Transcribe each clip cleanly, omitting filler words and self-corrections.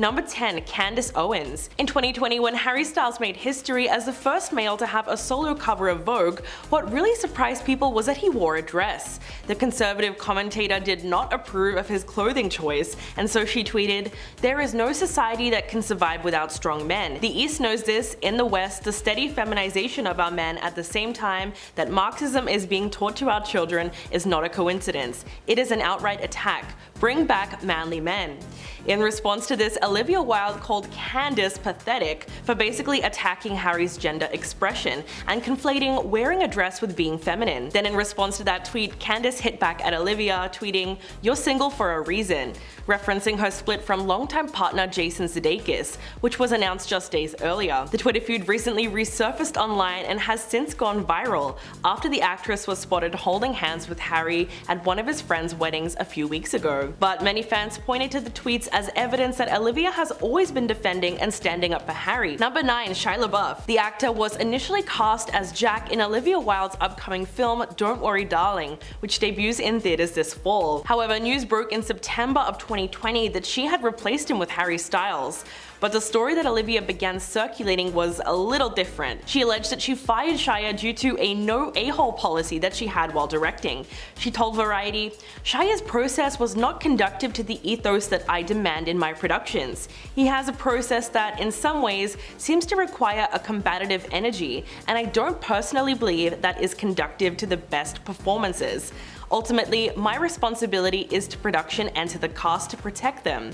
Number 10. Candace Owens. In 2020, when Harry Styles made history as the first male to have a solo cover of Vogue, what really surprised people was that he wore a dress. The conservative commentator did not approve of his clothing choice, and so she tweeted, "There is no society that can survive without strong men. The East knows this, in the West, the steady feminization of our men at the same time that Marxism is being taught to our children is not a coincidence. It is an outright attack. Bring back manly men." In response to this, Olivia Wilde called Candace pathetic for basically attacking Harry's gender expression and conflating wearing a dress with being feminine. Then in response to that tweet, Candace hit back at Olivia, tweeting, "You're single for a reason," referencing her split from longtime partner Jason Sudeikis, which was announced just days earlier. The Twitter feud recently resurfaced online and has since gone viral after the actress was spotted holding hands with Harry at one of his friends' weddings a few weeks ago. But many fans pointed to the tweets as evidence that Olivia has always been defending and standing up for Harry. Number 9. Shia LaBeouf. The actor was initially cast as Jack in Olivia Wilde's upcoming film Don't Worry Darling, which debuts in theaters this fall. However, news broke in September of 2020 that she had replaced him with Harry Styles. But the story that Olivia began circulating was a little different. She alleged that she fired Shia due to a no a-hole policy that she had while directing. She told Variety, "Shia's process was not conducive to the ethos that I demand in my productions. He has a process that, in some ways, seems to require a combative energy, and I don't personally believe that is conducive to the best performances. Ultimately, my responsibility is to production and to the cast to protect them."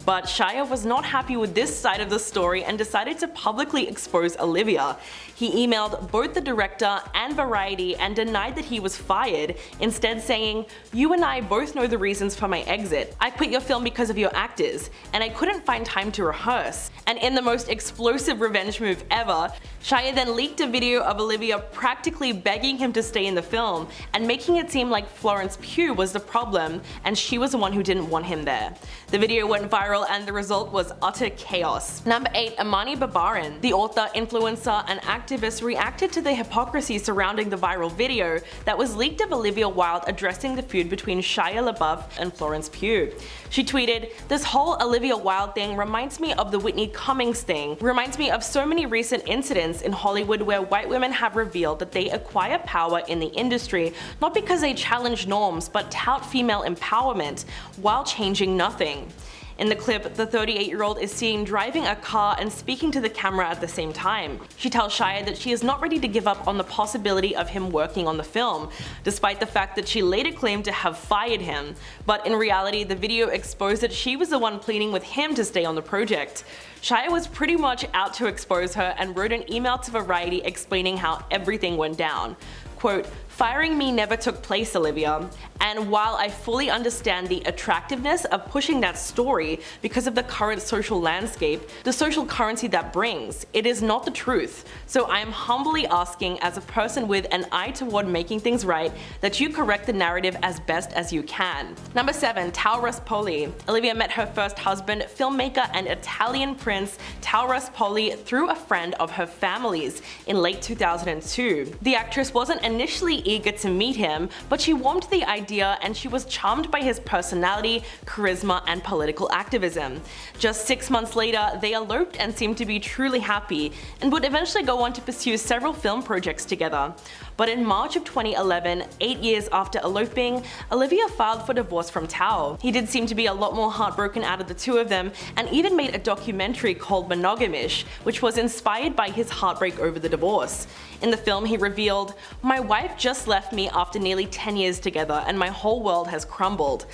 But Shia was not happy with this side of the story and decided to publicly expose Olivia. He emailed both the director and Variety and denied that he was fired, instead saying, "You and I both know the reasons for my exit. I quit your film because of your actors, and I couldn't find time to rehearse." And in the most explosive revenge move ever, Shia then leaked a video of Olivia practically begging him to stay in the film and making it seem like Florence Pugh was the problem and she was the one who didn't want him there. The video went viral and the result was utter chaos. Number 8. Amani Babaran. The author, influencer, and activist reacted to the hypocrisy surrounding the viral video that was leaked of Olivia Wilde addressing the feud between Shia LaBeouf and Florence Pugh. She tweeted, "This whole Olivia Wilde thing reminds me of the Whitney Cummings thing. Reminds me of so many recent incidents in Hollywood where white women have revealed that they acquire power in the industry not because they challenge norms but tout female empowerment while changing nothing." In the clip, the 38-year-old is seen driving a car and speaking to the camera at the same time. She tells Shia that she is not ready to give up on the possibility of him working on the film, despite the fact that she later claimed to have fired him. But in reality, the video exposed that she was the one pleading with him to stay on the project. Shia was pretty much out to expose her and wrote an email to Variety explaining how everything went down. Quote, "Firing me never took place, Olivia, and while I fully understand the attractiveness of pushing that story because of the current social landscape, the social currency that brings, it is not the truth. So I am humbly asking as a person with an eye toward making things right that you correct the narrative as best as you can." Number 7. Tao Ruspoli. Olivia met her first husband, filmmaker and Italian prince Tao Ruspoli, through a friend of her family's in late 2002. The actress wasn't initially eager to meet him, but she warmed to the idea and she was charmed by his personality, charisma, and political activism. Just 6 months later, they eloped and seemed to be truly happy, and would eventually go on to pursue several film projects together. But in March of 2011, 8 years after eloping, Olivia filed for divorce from Tao. He did seem to be a lot more heartbroken out of the two of them, and even made a documentary called Monogamish, which was inspired by his heartbreak over the divorce. In the film, he revealed, "My wife just left me after nearly 10 years together, and my whole world has crumbled."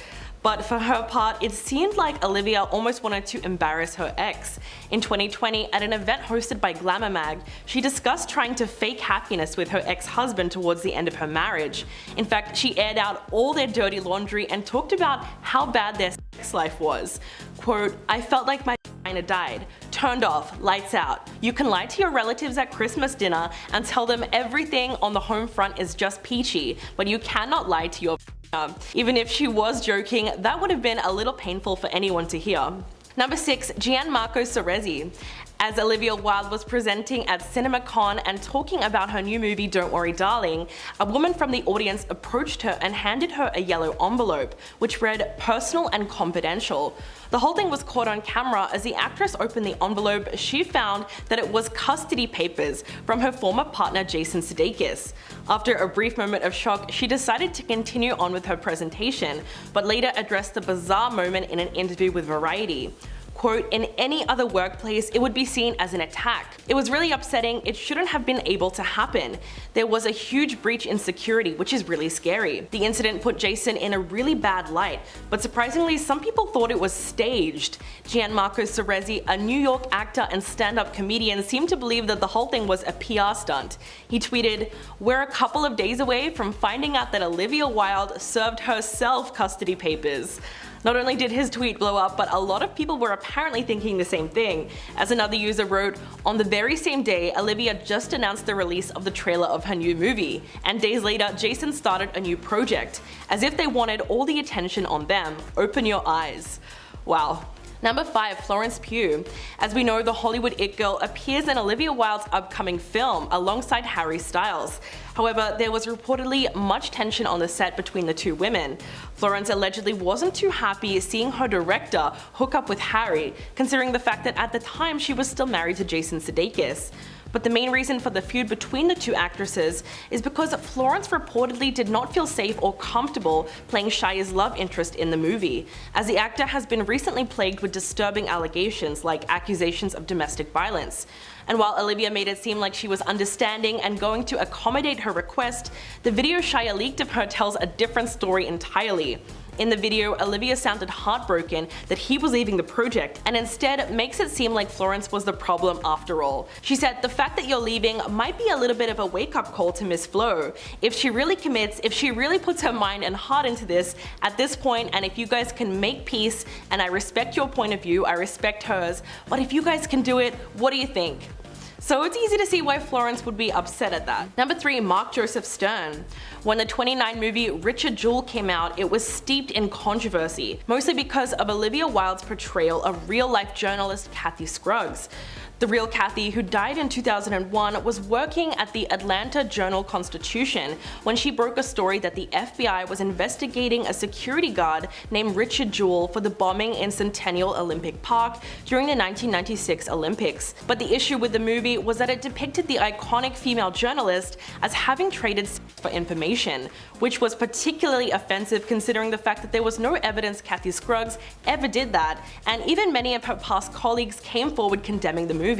But for her part, it seemed like Olivia almost wanted to embarrass her ex. In 2020, at an event hosted by Glamour Mag, she discussed trying to fake happiness with her ex-husband towards the end of her marriage. In fact, she aired out all their dirty laundry and talked about how bad their sex life was. Quote, "I felt like my vagina died. Turned off, lights out. You can lie to your relatives at Christmas dinner and tell them everything on the home front is just peachy, but you cannot lie to your vagina." Even if she was joking, that would have been a little painful for anyone to hear. Number 6. Gianmarco Soresi. As Olivia Wilde was presenting at CinemaCon and talking about her new movie Don't Worry Darling, a woman from the audience approached her and handed her a yellow envelope, which read "Personal and Confidential." The whole thing was caught on camera. As the actress opened the envelope, she found that it was custody papers from her former partner Jason Sudeikis. After a brief moment of shock, she decided to continue on with her presentation, but later addressed the bizarre moment in an interview with Variety. Quote, "In any other workplace, it would be seen as an attack. It was really upsetting. It shouldn't have been able to happen. There was a huge breach in security, which is really scary. The incident put Jason in a really bad light, but surprisingly, some people thought it was staged." Gianmarco Soresi, a New York actor and stand-up comedian, seemed to believe that the whole thing was a PR stunt. He tweeted, "We're a couple of days away from finding out that Olivia Wilde served herself custody papers." Not only did his tweet blow up, but a lot of people were apparently thinking the same thing. As another user wrote, "On the very same day, Olivia just announced the release of the trailer of her new movie, and days later, Jason started a new project. As if they wanted all the attention on them. Open your eyes." Wow. Number 5. Florence Pugh. As we know, the Hollywood it girl appears in Olivia Wilde's upcoming film alongside Harry Styles. However, there was reportedly much tension on the set between the two women. Florence allegedly wasn't too happy seeing her director hook up with Harry, considering the fact that at the time she was still married to Jason Sudeikis. But the main reason for the feud between the two actresses is because Florence reportedly did not feel safe or comfortable playing Shia's love interest in the movie, as the actor has been recently plagued with disturbing allegations like accusations of domestic violence. And while Olivia made it seem like she was understanding and going to accommodate her request, the video Shia leaked of her tells a different story entirely. In the video, Olivia sounded heartbroken that he was leaving the project and instead makes it seem like Florence was the problem after all. She said, "The fact that you're leaving might be a little bit of a wake-up call to Miss Flo. If she really commits, if she really puts her mind and heart into this at this point, and if you guys can make peace, and I respect your point of view, I respect hers, but if you guys can do it, what do you think?" So it's easy to see why Florence would be upset at that. Number 3. Mark Joseph Stern. When the 1929 movie Richard Jewell came out, it was steeped in controversy, mostly because of Olivia Wilde's portrayal of real-life journalist Kathy Scruggs. The real Kathy, who died in 2001, was working at the Atlanta Journal-Constitution when she broke a story that the FBI was investigating a security guard named Richard Jewell for the bombing in Centennial Olympic Park during the 1996 Olympics. But the issue with the movie was that it depicted the iconic female journalist as having traded sex for information, which was particularly offensive considering the fact that there was no evidence Kathy Scruggs ever did that, and even many of her past colleagues came forward condemning the movie.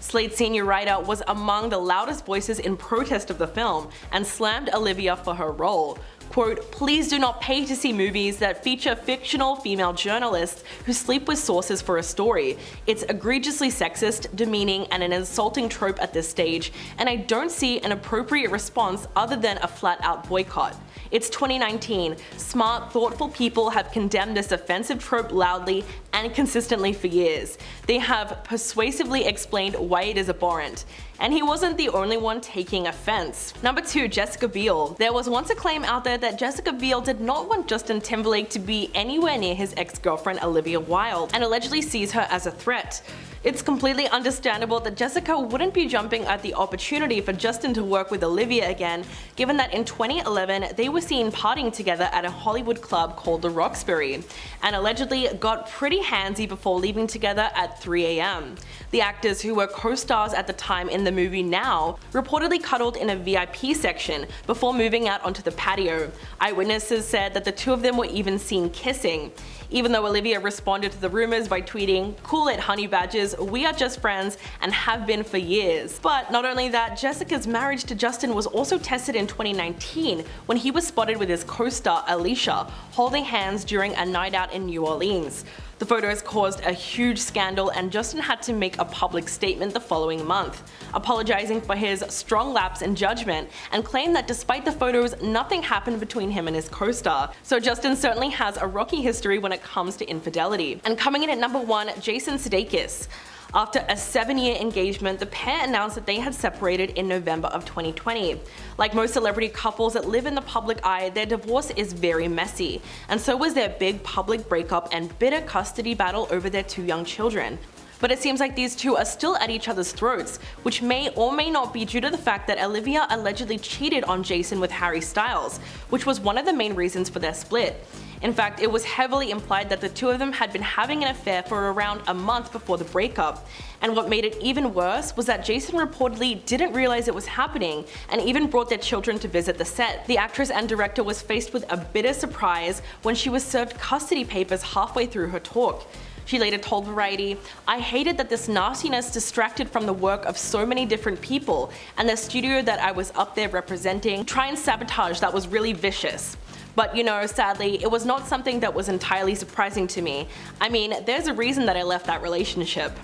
Slate's senior writer was among the loudest voices in protest of the film and slammed Olivia for her role. Quote, "Please do not pay to see movies that feature fictional female journalists who sleep with sources for a story. It's egregiously sexist, demeaning, and an insulting trope at this stage, and I don't see an appropriate response other than a flat-out boycott. It's 2019. Smart, thoughtful people have condemned this offensive trope loudly and consistently for years. They have persuasively explained why it is abhorrent." And he wasn't the only one taking offense. Number 2. Jessica Biel. There was once a claim out there that Jessica Biel did not want Justin Timberlake to be anywhere near his ex-girlfriend Olivia Wilde and allegedly sees her as a threat. It's completely understandable that Jessica wouldn't be jumping at the opportunity for Justin to work with Olivia again, given that in 2011 they were seen partying together at a Hollywood club called the Roxbury, and allegedly got pretty handsy before leaving together at 3 a.m. The actors, who were co-stars at the time in the movie Now, reportedly cuddled in a VIP section before moving out onto the patio. Eyewitnesses said that the two of them were even seen kissing. Even though Olivia responded to the rumors by tweeting, "Cool it, honey badgers, we are just friends and have been for years." But not only that, Jessica's marriage to Justin was also tested in 2019 when he was spotted with his co-star Alicia holding hands during a night out in New Orleans. The photos caused a huge scandal, and Justin had to make a public statement the following month, apologizing for his strong lapse in judgment and claimed that despite the photos, nothing happened between him and his co-star. So Justin certainly has a rocky history when it comes to infidelity. And coming in at number 1, Jason Sudeikis. After a 7-year engagement, the pair announced that they had separated in November of 2020. Like most celebrity couples that live in the public eye, their divorce is very messy, and so was their big public breakup and bitter custody battle over their 2 young children. But it seems like these two are still at each other's throats, which may or may not be due to the fact that Olivia allegedly cheated on Jason with Harry Styles, which was one of the main reasons for their split. In fact, it was heavily implied that the two of them had been having an affair for around a month before the breakup. And what made it even worse was that Jason reportedly didn't realize it was happening and even brought their children to visit the set. The actress and director was faced with a bitter surprise when she was served custody papers halfway through her talk. She later told Variety, "I hated that this nastiness distracted from the work of so many different people, and the studio that I was up there representing try and sabotage that was really vicious." But you know, sadly, it was not something that was entirely surprising to me. I mean, there's a reason that I left that relationship.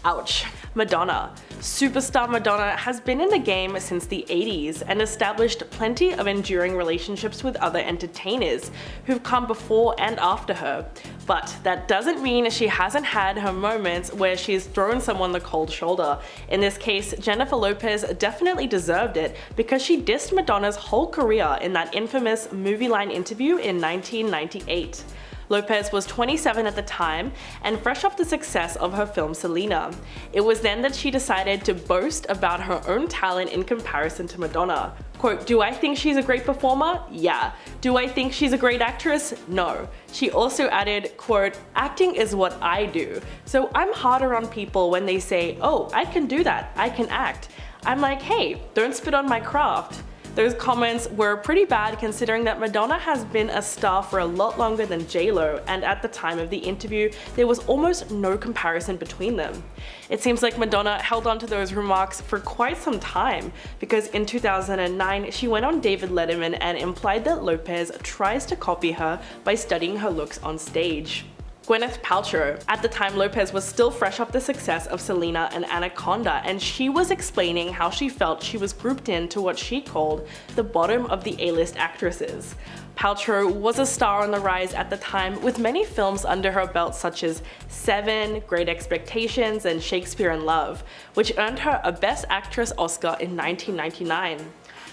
Ouch. Madonna. Superstar Madonna has been in the game since the 80s and established plenty of enduring relationships with other entertainers who've come before and after her. But that doesn't mean she hasn't had her moments where she's thrown someone the cold shoulder. In this case, Jennifer Lopez definitely deserved it because she dissed Madonna's whole career in that infamous Movie Line interview in 1998. Lopez was 27 at the time and fresh off the success of her film Selena. It was then that she decided to boast about her own talent in comparison to Madonna. Quote, "Do I think she's a great performer? Yeah. Do I think she's a great actress? No." She also added, quote, "Acting is what I do. So I'm harder on people when they say, oh, I can do that, I can act. I'm like, hey, don't spit on my craft." Those comments were pretty bad considering that Madonna has been a star for a lot longer than J-Lo, and at the time of the interview, there was almost no comparison between them. It seems like Madonna held on to those remarks for quite some time, because in 2009, she went on David Letterman and implied that Lopez tries to copy her by studying her looks on stage. Gwyneth Paltrow. At the time, Lopez was still fresh off the success of Selena and Anaconda, and she was explaining how she felt she was grouped into what she called the bottom of the A-list actresses. Paltrow was a star on the rise at the time, with many films under her belt such as Seven, Great Expectations, and Shakespeare in Love, which earned her a Best Actress Oscar in 1999.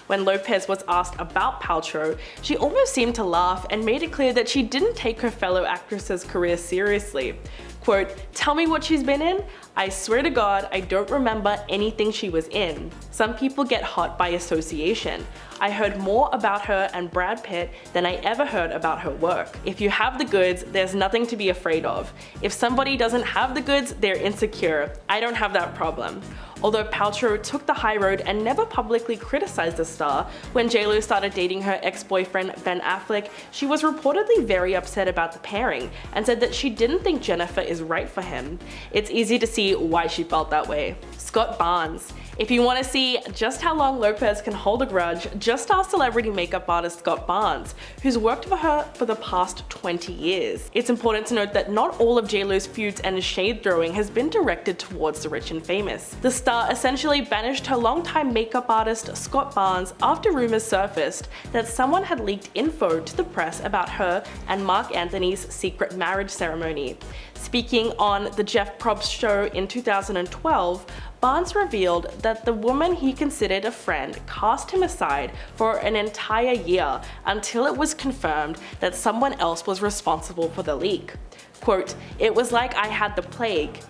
When Lopez was asked about Paltrow, she almost seemed to laugh and made it clear that she didn't take her fellow actress's career seriously. Quote, "Tell me what she's been in? I swear to God, I don't remember anything she was in. Some people get hot by association. I heard more about her and Brad Pitt than I ever heard about her work. If you have the goods, there's nothing to be afraid of. If somebody doesn't have the goods, they're insecure. I don't have that problem." Although Paltrow took the high road and never publicly criticized the star, when J-Lo started dating her ex-boyfriend Ben Affleck, she was reportedly very upset about the pairing and said that she didn't think Jennifer is right for him. It's easy to see why she felt that way. Scott Barnes. If you want to see just how long Lopez can hold a grudge, just ask celebrity makeup artist Scott Barnes, who's worked for her for the past 20 years. It's important to note that not all of J-Lo's feuds and shade throwing has been directed towards the rich and famous. The star essentially banished her longtime makeup artist Scott Barnes after rumors surfaced that someone had leaked info to the press about her and Mark Anthony's secret marriage ceremony. Speaking on the Jeff Probst show in 2012, Barnes revealed that the woman he considered a friend cast him aside for an entire year until it was confirmed that someone else was responsible for the leak. Quote, "It was like I had the plague."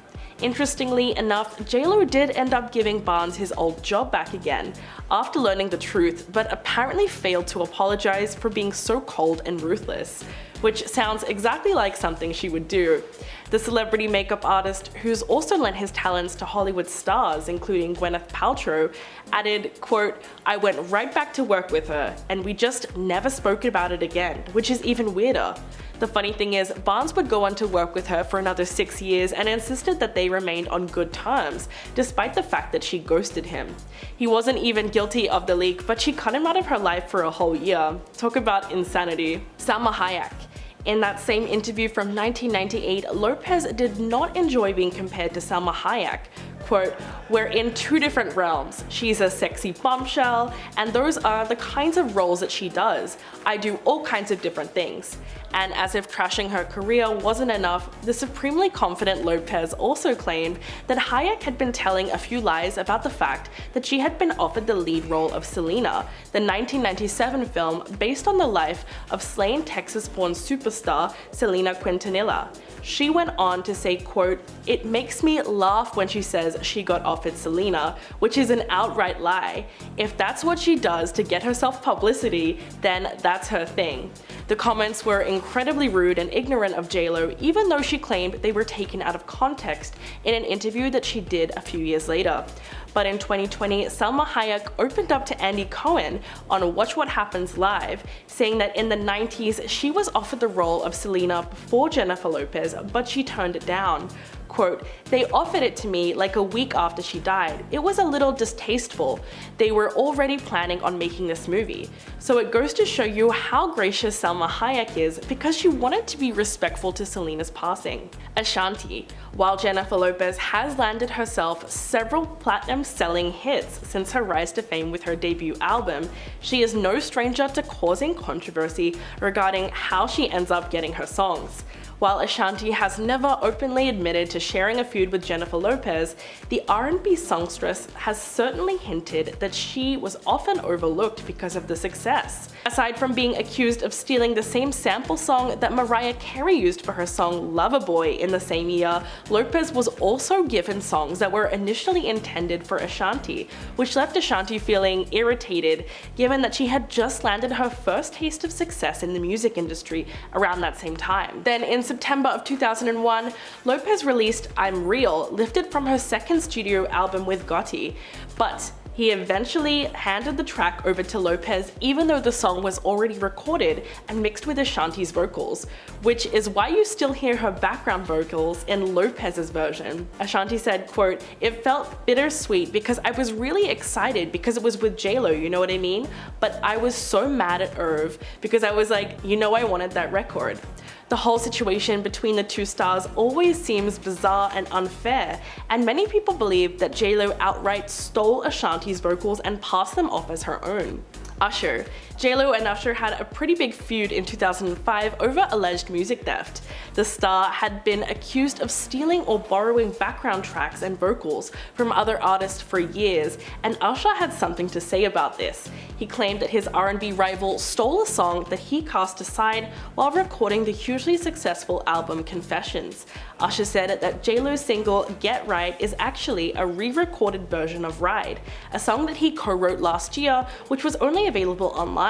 Interestingly enough, J-Lo did end up giving Barnes his old job back again after learning the truth, but apparently failed to apologize for being so cold and ruthless, which sounds exactly like something she would do. The celebrity makeup artist, who's also lent his talents to Hollywood stars including Gwyneth Paltrow, added, quote, "I went right back to work with her, and we just never spoke about it again, which is even weirder." The funny thing is, Barnes would go on to work with her for another 6 years and insisted that they remained on good terms, despite the fact that she ghosted him. He wasn't even guilty of the leak, but she cut him out of her life for a whole year. Talk about insanity. Salma Hayek. In that same interview from 1998, Lopez did not enjoy being compared to Salma Hayek. Quote, "We're in two different realms. She's a sexy bombshell, and those are the kinds of roles that she does. I do all kinds of different things." And as if trashing her career wasn't enough, the supremely confident Lopez also claimed that Hayek had been telling a few lies about the fact that she had been offered the lead role of Selena, the 1997 film based on the life of slain Texas-born superstar Selena Quintanilla. She went on to say, quote, "It makes me laugh when she says she got offered Selena, which is an outright lie. If that's what she does to get herself publicity, then that's her thing." The comments were incredibly rude and ignorant of JLo, even though she claimed they were taken out of context in an interview that she did a few years later. But in 2020, Salma Hayek opened up to Andy Cohen on Watch What Happens Live, saying that in the 90s she was offered the role of Selena before Jennifer Lopez, but she turned it down. Quote, "They offered it to me like a week after she died. It was a little distasteful. They were already planning on making this movie." So it goes to show you how gracious Salma Hayek is, because she wanted to be respectful to Selena's passing. Ashanti. While Jennifer Lopez has landed herself several platinum-selling hits since her rise to fame with her debut album, she is no stranger to causing controversy regarding how she ends up getting her songs. While Ashanti has never openly admitted to sharing a feud with Jennifer Lopez, the R&B songstress has certainly hinted that she was often overlooked because of the success. Aside from being accused of stealing the same sample song that Mariah Carey used for her song Loverboy in the same year, Lopez was also given songs that were initially intended for Ashanti, which left Ashanti feeling irritated given that she had just landed her first taste of success in the music industry around that same time. Then in September of 2001, Lopez released I'm Real, lifted from her second studio album with Gotti, but he eventually handed the track over to Lopez even though the song was already recorded and mixed with Ashanti's vocals, which is why you still hear her background vocals in Lopez's version. Ashanti said, quote, "It felt bittersweet because I was really excited because it was with JLo, you know what I mean? But I was so mad at Irv because I was like, you know I wanted that record." The whole situation between the two stars always seems bizarre and unfair, and many people believe that JLo outright stole Ashanti's vocals and passed them off as her own. Usher. JLo and Usher had a pretty big feud in 2005 over alleged music theft. The star had been accused of stealing or borrowing background tracks and vocals from other artists for years, and Usher had something to say about this. He claimed that his R&B rival stole a song that he cast aside while recording the hugely successful album Confessions. Usher said that JLo's single Get Right is actually a re-recorded version of Ride, a song that he co-wrote last year, which was only available online.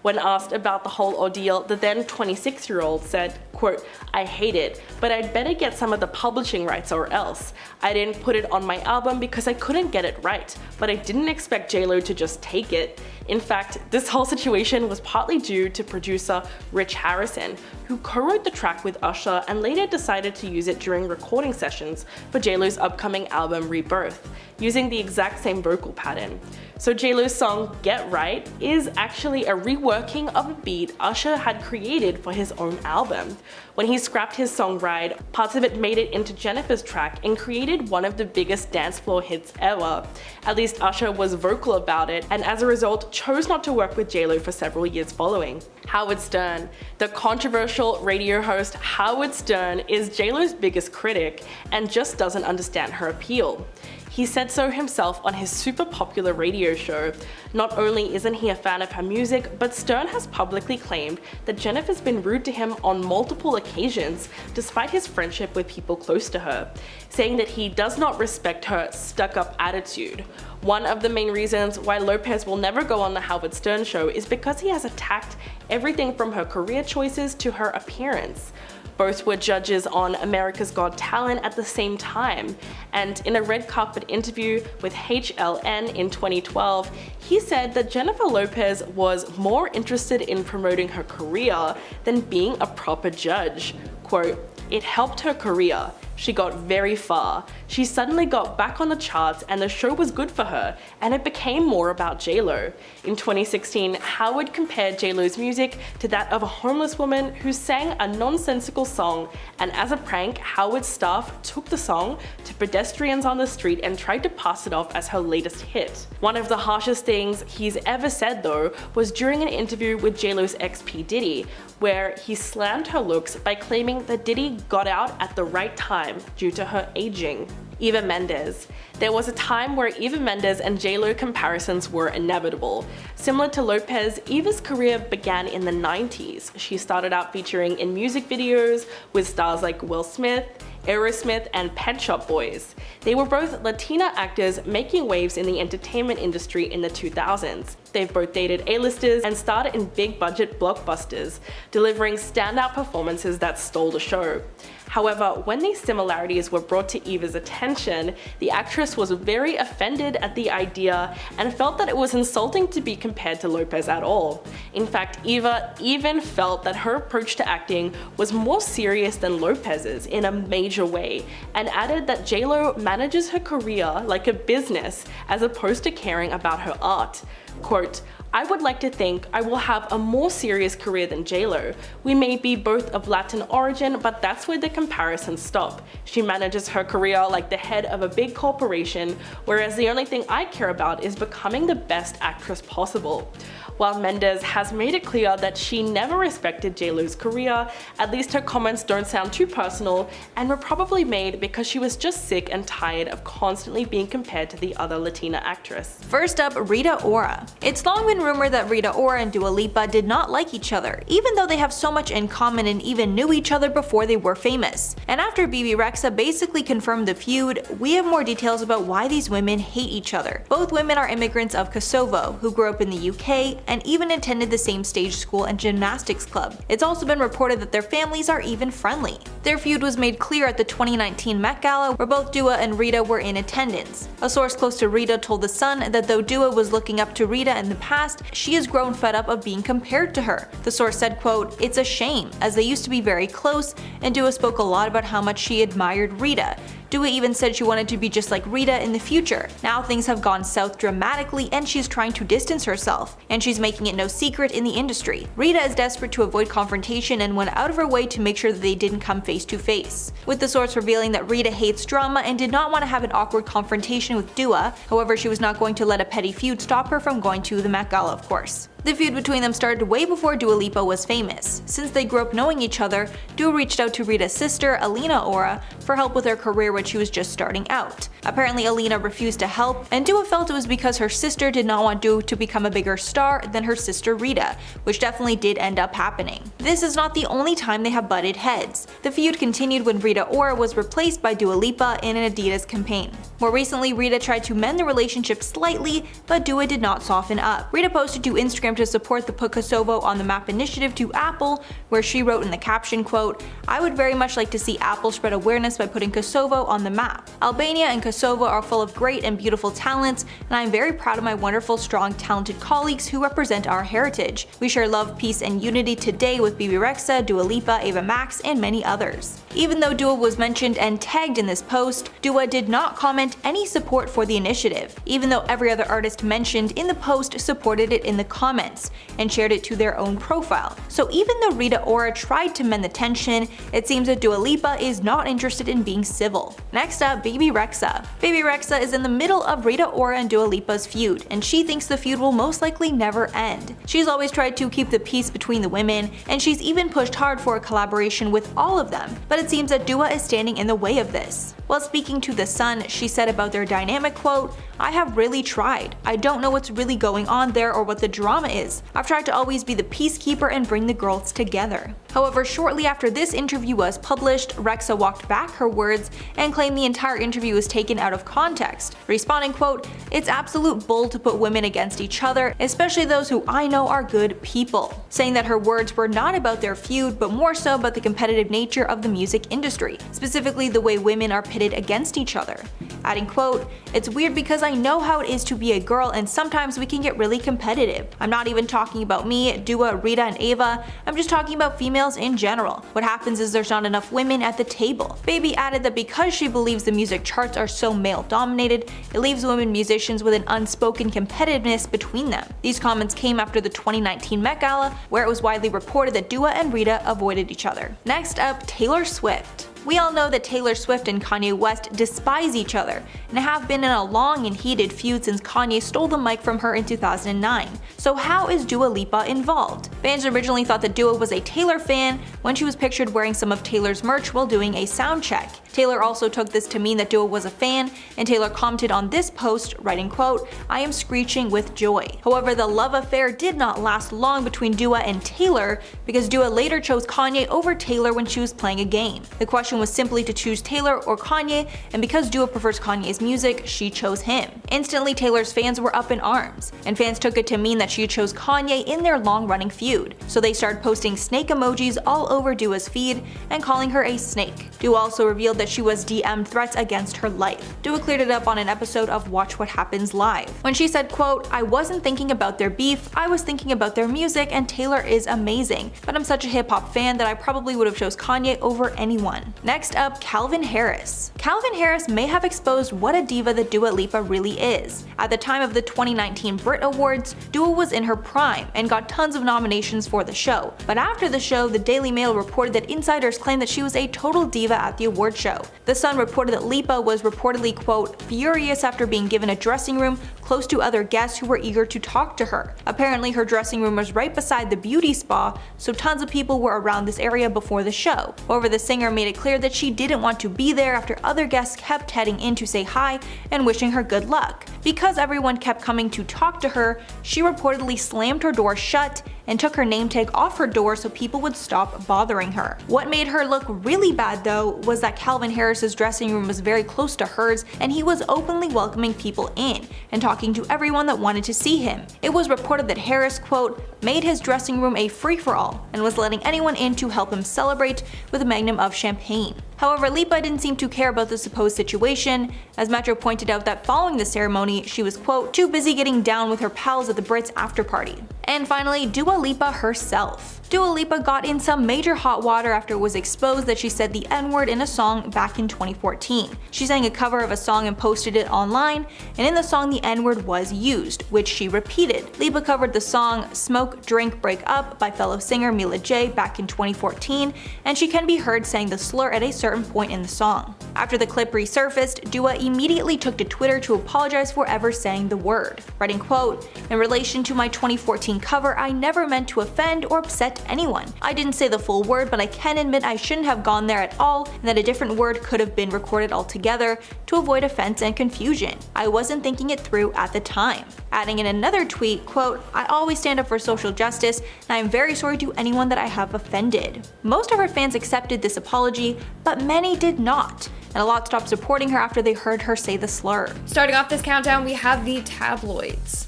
When asked about the whole ordeal, the then 26-year-old said, quote, "I hate it, but I'd better get some of the publishing rights or else. I didn't put it on my album because I couldn't get it right, but I didn't expect JLo to just take it." In fact, this whole situation was partly due to producer Rich Harrison, who co-wrote the track with Usher and later decided to use it during recording sessions for JLo's upcoming album Rebirth, using the exact same vocal pattern. So JLo's song Get Right is actually a reworking of a beat Usher had created for his own album. When he scrapped his song Ride, parts of it made it into Jennifer's track and created one of the biggest dance floor hits ever. At least Usher was vocal about it, and as a result chose not to work with JLo for several years following. Howard Stern. The controversial radio host Howard Stern is JLo's biggest critic and just doesn't understand her appeal. He said so himself on his super popular radio show. Not only isn't he a fan of her music, but Stern has publicly claimed that Jennifer's been rude to him on multiple occasions, despite his friendship with people close to her, saying that he does not respect her stuck-up attitude. One of the main reasons why Lopez will never go on the Howard Stern show is because he has attacked everything from her career choices to her appearance. Both were judges on America's Got Talent at the same time, and in a red carpet interview with HLN in 2012, he said that Jennifer Lopez was more interested in promoting her career than being a proper judge. Quote, "It helped her career. She got very far. She suddenly got back on the charts and the show was good for her, and it became more about JLo." In 2016, Howard compared JLo's music to that of a homeless woman who sang a nonsensical song, and as a prank, Howard's staff took the song to pedestrians on the street and tried to pass it off as her latest hit. One of the harshest things he's ever said though was during an interview with JLo's ex P. Diddy, where he slammed her looks by claiming that Diddy got out at the right time time due to her aging. Eva Mendes. There was a time where Eva Mendes and J-Lo comparisons were inevitable. Similar to Lopez, Eva's career began in the 90s. She started out featuring in music videos with stars like Will Smith, Aerosmith, and Pet Shop Boys. They were both Latina actors making waves in the entertainment industry in the 2000s. They've both dated A-listers and starred in big-budget blockbusters, delivering standout performances that stole the show. However, when these similarities were brought to Eva's attention, the actress was very offended at the idea and felt that it was insulting to be compared to Lopez at all. In fact, Eva even felt that her approach to acting was more serious than Lopez's in a major way, and added that J-Lo manages her career like a business as opposed to caring about her art. Quote, "I would like to think I will have a more serious career than J-Lo. We may be both of Latin origin, but that's where the comparisons stop. She manages her career like the head of a big corporation, whereas the only thing I care about is becoming the best actress possible." While Mendes has made it clear that she never respected J-Lo's career, at least her comments don't sound too personal and were probably made because she was just sick and tired of constantly being compared to the other Latina actress. First up, Rita Ora. It's long been rumored that Rita Ora and Dua Lipa did not like each other, even though they have so much in common and even knew each other before they were famous. And after BB Rexa basically confirmed the feud, we have more details about why these women hate each other. Both women are immigrants of Kosovo, who grew up in the UK and even attended the same stage school and gymnastics club. It's also been reported that their families are even friendly. Their feud was made clear at the 2019 Met Gala, where both Dua and Rita were in attendance. A source close to Rita told The Sun that though Dua was looking up to Rita in the past, she has grown fed up of being compared to her. The source said, quote, "It's a shame, as they used to be very close, and Dua spoke a lot about how much she admired Rita. Dua even said she wanted to be just like Rita in the future. Now things have gone south dramatically and she's trying to distance herself, and she's making it no secret in the industry. Rita is desperate to avoid confrontation and went out of her way to make sure that they didn't come face to face." With the source revealing that Rita hates drama and did not want to have an awkward confrontation with Dua, however she was not going to let a petty feud stop her from going to the Met Gala, of course. The feud between them started way before Dua Lipa was famous. Since they grew up knowing each other, Dua reached out to Rita's sister, Alina Ora, for help with her career when she was just starting out. Apparently Alina refused to help, and Dua felt it was because her sister did not want Dua to become a bigger star than her sister Rita, which definitely did end up happening. This is not the only time they have butted heads. The feud continued when Rita Ora was replaced by Dua Lipa in an Adidas campaign. More recently, Rita tried to mend the relationship slightly, but Dua did not soften up. Rita posted to Instagram to support the Put Kosovo on the Map initiative to Apple, where she wrote in the caption, quote, "I would very much like to see Apple spread awareness by putting Kosovo on the map. Albania and Kosovo are full of great and beautiful talents, and I am very proud of my wonderful, strong, talented colleagues who represent our heritage. We share love, peace, and unity today with BB Rexa, Dua Lipa, Ava Max, and many others." Even though Dua was mentioned and tagged in this post, Dua did not comment any support for the initiative, even though every other artist mentioned in the post supported it in the comments and shared it to their own profile. So even though Rita Ora tried to mend the tension, it seems that Dua Lipa is not interested in being civil. Next up, BB Rexa. BB Rexa is in the middle of Rita Ora and Dua Lipa's feud, and she thinks the feud will most likely never end. She's always tried to keep the peace between the women, and she's even pushed hard for a collaboration with all of them, but it seems that Dua is standing in the way of this. While speaking to The Sun, she said about their dynamic, quote, "I have really tried. I don't know what's really going on there or what the drama is. I've tried to always be the peacekeeper and bring the girls together." However, shortly after this interview was published, Rexa walked back her words and claimed the entire interview was taken out of context, responding, quote, "It's absolute bull to put women against each other, especially those who I know are good people," saying that her words were not about their feud, but more so about the competitive nature of the music industry, specifically the way women are pitted against each other. Adding, quote, "It's weird because I know how it is to be a girl and sometimes we can get really competitive. I'm not even talking about me, Dua, Rita, and Ava, I'm just talking about females in general. What happens is there's not enough women at the table." Baby added that because she believes the music charts are so male dominated, it leaves women musicians with an unspoken competitiveness between them. These comments came after the 2019 Met Gala, where it was widely reported that Dua and Rita avoided each other. Next up, Taylor Swift. We all know that Taylor Swift and Kanye West despise each other and have been in a long and heated feud since Kanye stole the mic from her in 2009. So how is Dua Lipa involved? Fans originally thought that Dua was a Taylor fan when she was pictured wearing some of Taylor's merch while doing a sound check. Taylor also took this to mean that Dua was a fan, and Taylor commented on this post, writing, quote, "I am screeching with joy." However, the love affair did not last long between Dua and Taylor, because Dua later chose Kanye over Taylor when she was playing a game. The question was simply to choose Taylor or Kanye, and because Dua prefers Kanye's music, she chose him. Instantly, Taylor's fans were up in arms, and fans took it to mean that she chose Kanye in their long-running feud. So they started posting snake emojis all over Dua's feed and calling her a snake. Dua also revealed that she was DM'd threats against her life. Dua cleared it up on an episode of Watch What Happens Live, when she said, quote, "I wasn't thinking about their beef, I was thinking about their music, and Taylor is amazing, but I'm such a hip-hop fan that I probably would have chose Kanye over anyone." Next up, Calvin Harris. Calvin Harris may have exposed what a diva that Dua Lipa really is. At the time of the 2019 Brit Awards, Dua was in her prime and got tons of nominations for the show. But after the show, the Daily Mail reported that insiders claimed that she was a total diva at the award show. The Sun reported that Lipa was reportedly, quote, "furious after being given a dressing room close to other guests who were eager to talk to her." Apparently, her dressing room was right beside the beauty spa, so tons of people were around this area before the show. However, the singer made it clear that she didn't want to be there after other guests kept heading in to say hi and wishing her good luck. Because everyone kept coming to talk to her, she reportedly slammed her door shut and took her name tag off her door so people would stop bothering her. What made her look really bad though was that Calvin Harris's dressing room was very close to hers, and he was openly welcoming people in and talking to everyone that wanted to see him. It was reported that Harris, quote, "made his dressing room a free-for-all and was letting anyone in to help him celebrate with a magnum of champagne." However, Lipa didn't seem to care about the supposed situation, as Metro pointed out that following the ceremony, she was, quote, "too busy getting down with her pals at the Brits after party." And finally, Dua Lipa herself. Dua Lipa got in some major hot water after it was exposed that she said the N-word in a song back in 2014. She sang a cover of a song and posted it online, and in the song the N-word was used, which she repeated. Lipa covered the song Smoke, Drink, Break Up by fellow singer Mila J back in 2014, and she can be heard saying the slur at a certain point in the song. After the clip resurfaced, Dua immediately took to Twitter to apologize for ever saying the word, writing, quote, "in relation to my 2014 cover, I never meant to offend or upset anyone. I didn't say the full word, but I can admit I shouldn't have gone there at all, and that a different word could have been recorded altogether to avoid offense and confusion. I wasn't thinking it through at the time." Adding in another tweet, quote, "I always stand up for social justice, and I am very sorry to anyone that I have offended." Most of her fans accepted this apology, but many did not, and a lot stopped supporting her after they heard her say the slur. Starting off this countdown, we have the tabloids.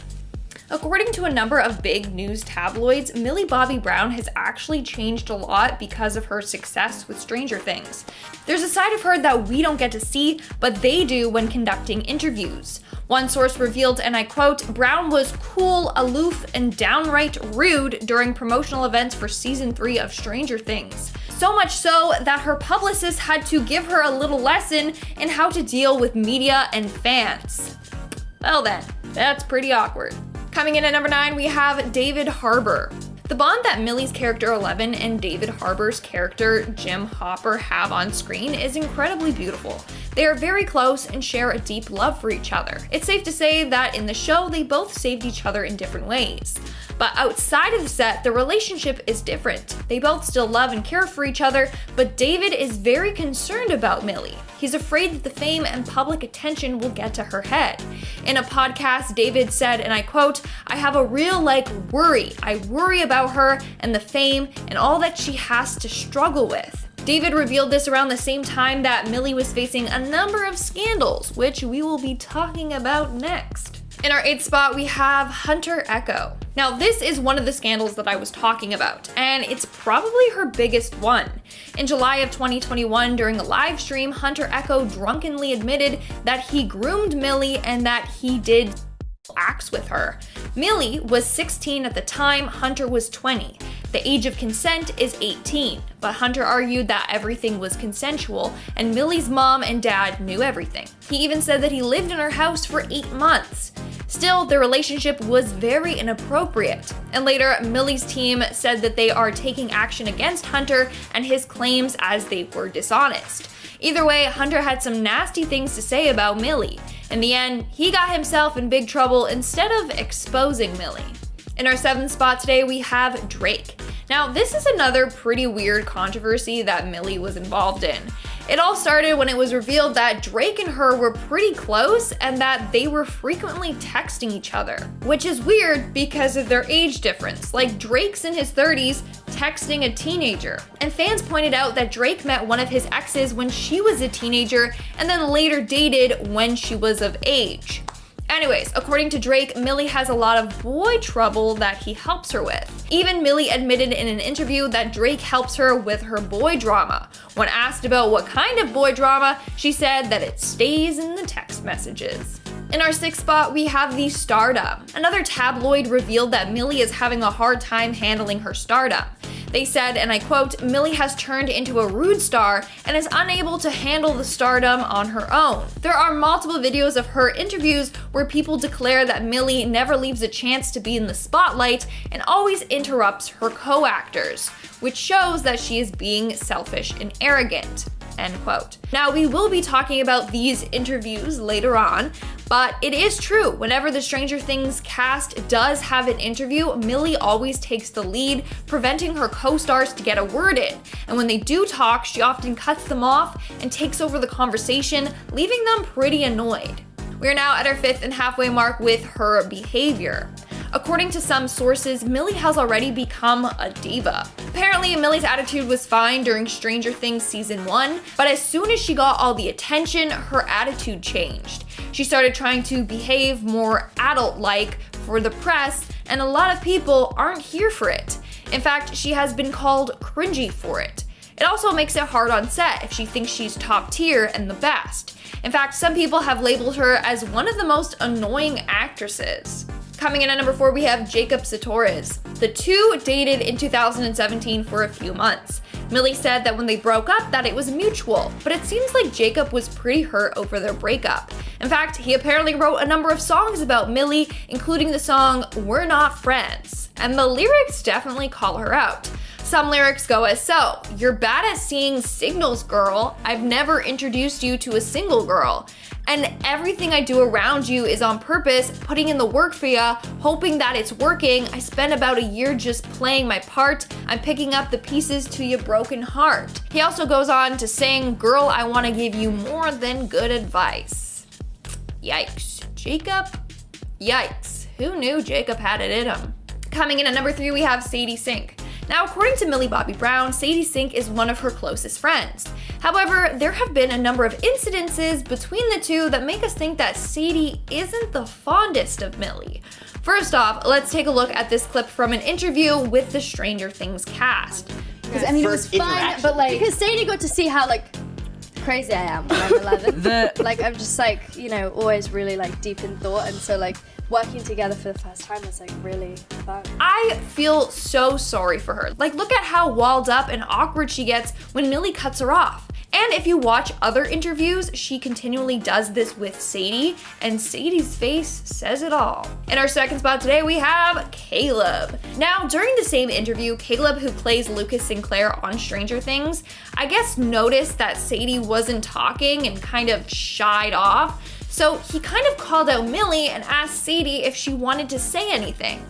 According to a number of big news tabloids, Millie Bobby Brown has actually changed a lot because of her success with Stranger Things. There's a side of her that we don't get to see, but they do when conducting interviews. One source revealed, and I quote, "Brown was cool, aloof, and downright rude during promotional events for season 3 of Stranger Things. So much so that her publicist had to give her a little lesson in how to deal with media and fans." Well then, that's pretty awkward. Coming in at number 9, we have David Harbour. The bond that Millie's character Eleven and David Harbour's character Jim Hopper have on screen is incredibly beautiful. They are very close and share a deep love for each other. It's safe to say that in the show, they both saved each other in different ways. But outside of the set, the relationship is different. They both still love and care for each other, but David is very concerned about Millie. He's afraid that the fame and public attention will get to her head. In a podcast, David said, and I quote, "I have a real worry. I worry about her and the fame and all that she has to struggle with." David revealed this around the same time that Millie was facing a number of scandals, which we will be talking about next. In our 8th spot, we have Hunter Echo. Now, this is one of the scandals that I was talking about, and it's probably her biggest one. In July of 2021, during a live stream, Hunter Echo drunkenly admitted that he groomed Millie and that he did acts with her. Millie was 16 at the time, Hunter was 20. The age of consent is 18, but Hunter argued that everything was consensual and Millie's mom and dad knew everything. He even said that he lived in her house for 8 months. Still, their relationship was very inappropriate. And later, Millie's team said that they are taking action against Hunter and his claims as they were dishonest. Either way, Hunter had some nasty things to say about Millie. In the end, he got himself in big trouble instead of exposing Millie. In our 7th spot today, we have Drake. Now, this is another pretty weird controversy that Millie was involved in. It all started when it was revealed that Drake and her were pretty close and that they were frequently texting each other. Which is weird because of their age difference, like Drake's in his 30s texting a teenager. And fans pointed out that Drake met one of his exes when she was a teenager and then later dated when she was of age. Anyways, according to Drake, Millie has a lot of boy trouble that he helps her with. Even Millie admitted in an interview that Drake helps her with her boy drama. When asked about what kind of boy drama, she said that it stays in the text messages. In our 6th spot, we have the stardom. Another tabloid revealed that Millie is having a hard time handling her stardom. They said, and I quote, "Millie has turned into a rude star and is unable to handle the stardom on her own." There are multiple videos of her interviews where people declare that Millie never leaves a chance to be in the spotlight and always interrupts her co-actors, which shows that she is being selfish and arrogant. End quote. Now, we will be talking about these interviews later on, but it is true. Whenever the Stranger Things cast does have an interview, Millie always takes the lead, preventing her co-stars to get a word in. And when they do talk, she often cuts them off and takes over the conversation, leaving them pretty annoyed. We are now at our 5th and halfway mark with her behavior. According to some sources, Millie has already become a diva. Apparently, Millie's attitude was fine during Stranger Things season 1, but as soon as she got all the attention, her attitude changed. She started trying to behave more adult-like for the press, and a lot of people aren't here for it. In fact, she has been called cringy for it. It also makes it hard on set if she thinks she's top tier and the best. In fact, some people have labeled her as one of the most annoying actresses. Coming in at number 4, we have Jacob Sartorius. The two dated in 2017 for a few months. Millie said that when they broke up that it was mutual, but it seems like Jacob was pretty hurt over their breakup. In fact, he apparently wrote a number of songs about Millie, including the song "We're Not Friends," and the lyrics definitely call her out. Some lyrics go as so: "You're bad at seeing signals, girl. I've never introduced you to a single girl. And everything I do around you is on purpose, putting in the work for ya, hoping that it's working. I spent about a year just playing my part. I'm picking up the pieces to your broken heart." He also goes on to sing, "Girl, I wanna give you more than good advice." Yikes. Jacob? Yikes. Who knew Jacob had it in him? Coming in at number 3, we have Sadie Sink. Now, according to Millie Bobby Brown, Sadie Sink is one of her closest friends. However, there have been a number of incidences between the two that make us think that Sadie isn't the fondest of Millie. First off, let's take a look at this clip from an interview with the Stranger Things cast. Because I mean, it was fun, but like, because Sadie got to see how like crazy I am when I'm 11. Like, I'm just like, you know, always really like deep in thought, and so like working together for the first time was like really fun. I feel so sorry for her. Like, look at how walled up and awkward she gets when Millie cuts her off. And if you watch other interviews, she continually does this with Sadie, and Sadie's face says it all. In our 2nd spot today, we have Caleb. Now, during the same interview, Caleb, who plays Lucas Sinclair on Stranger Things, I guess noticed that Sadie wasn't talking and kind of shied off. So he kind of called out Millie and asked Sadie if she wanted to say anything.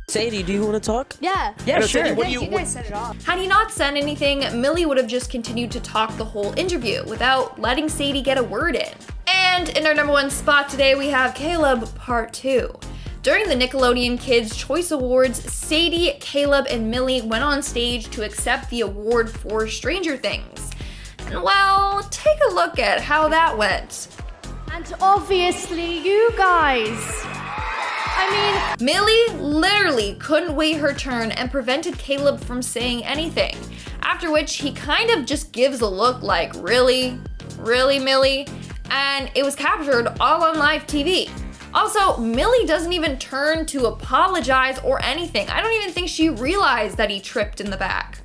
Sadie, do you want to talk? Yeah. Yeah, sure. Sadie, you guys set it off. Had he not said anything, Millie would have just continued to talk the whole interview without letting Sadie get a word in. And in our number 1 spot today, we have Caleb Part 2. During the Nickelodeon Kids' Choice Awards, Sadie, Caleb, and Millie went on stage to accept the award for Stranger Things. And well, take a look at how that went. And obviously, you guys. I mean, Millie literally couldn't wait her turn and prevented Caleb from saying anything. After which he kind of just gives a look like, really, Millie? And it was captured all on live TV. Also, Millie doesn't even turn to apologize or anything. I don't even think she realized that he tripped in the back.